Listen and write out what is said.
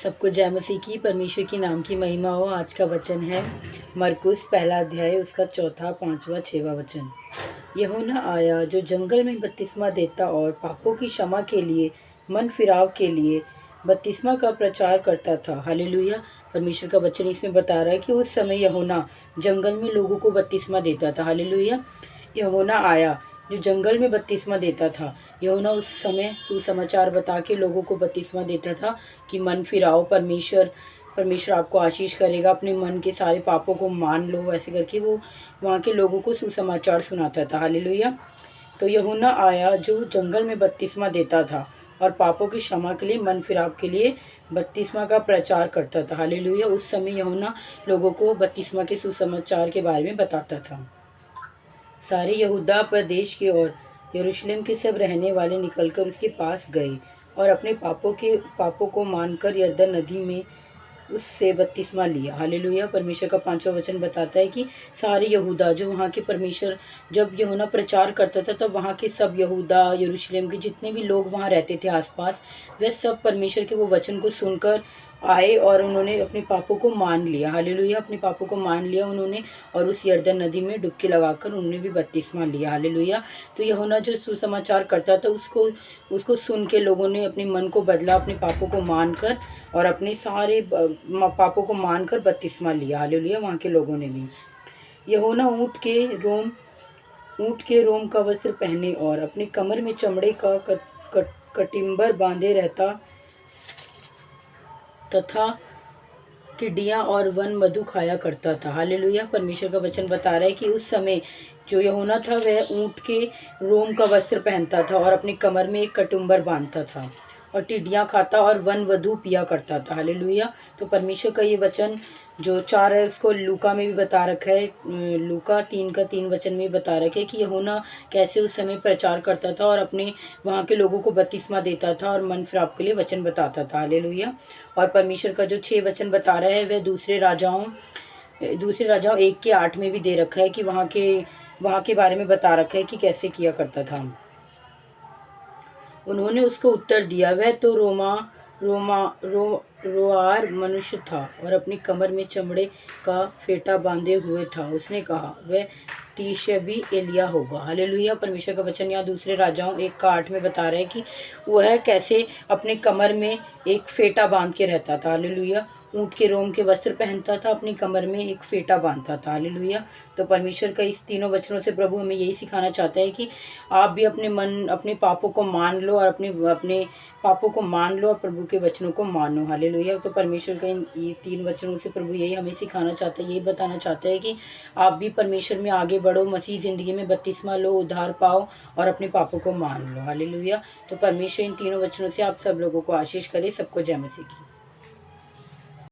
सबको जय मसीह की। परमेश्वर की नाम की महिमा हो। आज का वचन है मरकुस पहला अध्याय, उसका चौथा, पांचवा, छठवां वचन। यूहन्ना आया जो जंगल में बपतिस्मा देता और पापों की क्षमा के लिए, मन फिराव के लिए बपतिस्मा का प्रचार करता था। हालेलुया। परमेश्वर का वचन इसमें बता रहा है कि उस समय यूहन्ना जंगल में लोगों को बपतिस्मा देता था। हालेलुया। यूहन्ना आया जो जंगल में बपतिस्मा देता था। यूहन्ना उस समय सुसमाचार बता के लोगों को बपतिस्मा देता था कि मन फिराओ, परमेश्वर आपको आशीष करेगा, अपने मन के सारे पापों को मान लो। ऐसे करके वो वहाँ के लोगों को सुसमाचार सुनाता था। हालेलुया। तो यूहन्ना आया जो जंगल में बपतिस्मा देता था और पापों की क्षमा के लिए, मन फिराव के लिए बपतिस्मा का प्रचार करता था। हालेलुया। उस समय यूहन्ना लोगों को बपतिस्मा के सुसमाचार के बारे में बताता था। सारे यहूदा प्रदेश के और यरूशलेम के सब रहने वाले निकलकर उसके पास गए और अपने पापों को मानकर यरदन नदी में उससे बपतिस्मा लिया। हालेलुया। परमेश्वर का पांचवा वचन बताता है कि सारे यहूदा, जो वहाँ के परमेश्वर, जब यूहन्ना प्रचार करता था तब वहाँ के सब यहूदा, यरूशलेम के जितने भी लोग वहाँ रहते थे आसपास, वे सब परमेश्वर के वो वचन को सुनकर आए और उन्होंने अपने पापों को मान लिया। हालेलुया। अपने पापों को मान लिया उन्होंने और उस यरदन नदी में डुबकी लगाकर उन्होंने भी बपतिस्मा लिया। हालेलुया। तो यूहन्ना जो सुसमाचार करता था उसको सुन के लोगों ने अपने मन को बदला, अपने पापों को मानकर और अपने सारे पापों को मानकर बपतिस्मा लिया। हालेलुया। वहाँ के लोगों ने भी। यूहन्ना ऊँट के रोम का वस्त्र पहने और अपने कमर में चमड़े का कटिम्बर बांधे रहता तथा टिड्डियाँ और वन मधु खाया करता था। हालेलुया। परमेश्वर का वचन बता रहा है कि उस समय जो यूहन्ना था वह ऊँट के रोम का वस्त्र पहनता था और अपनी कमर में एक कटुम्बर बांधता था और टिड्डियाँ खाता और वन वधु पिया करता था। हालेलुया। तो परमेश्वर का ये वचन जो 4 है उसको लूका में भी बता रखा है। लूका 3 वचन में बता रखा है कि यूहन्ना कैसे उस समय प्रचार करता था और अपने वहाँ के लोगों को बपतिस्मा देता था और मन फिराव के लिए वचन बताता था। हालेलुया। और परमेश्वर का जो 6 वचन बता रहा है वह दूसरे राजाओं 1:8 में भी दे रखा है कि वहाँ के बारे में बता रखा है कि कैसे किया करता था। उन्होंने उसको उत्तर दिया, वह तो रोआर मनुष्य था और अपनी कमर में चमड़े का फेटा बांधे हुए था। उसने कहा, वह तीशबी एलिया होगा। हालेलुया। परमेश्वर का वचन यहाँ दूसरे राजाओं 1:8 में बता रहा है कि वह कैसे अपने कमर में एक फेटा बांध के रहता था। हालेलुया। ऊँट के रोम के वस्त्र पहनता था, अपनी कमर में एक फेटा बांधता था। हालेलुया। तो परमेश्वर का इस तीनों वचनों से प्रभु हमें यही सिखाना चाहता है कि आप भी अपने पापों को मान लो और अपने पापों को मान लो और प्रभु के वचनों को मानो। हालेलुया। तो परमेश्वर का ये 3 वचनों से प्रभु यही हमें सिखाना चाहता है, यही बताना चाहता है कि आप भी परमेश्वर में आगे बढ़ो, मसीह ज़िंदगी में बपतिस्मा लो, उद्धार पाओ और अपने पापों को मान लो। हालेलुया। तो परमेश्वर इन तीनों वचनों से आप सब लोगों को आशीष करे। सबको जय मसीह की।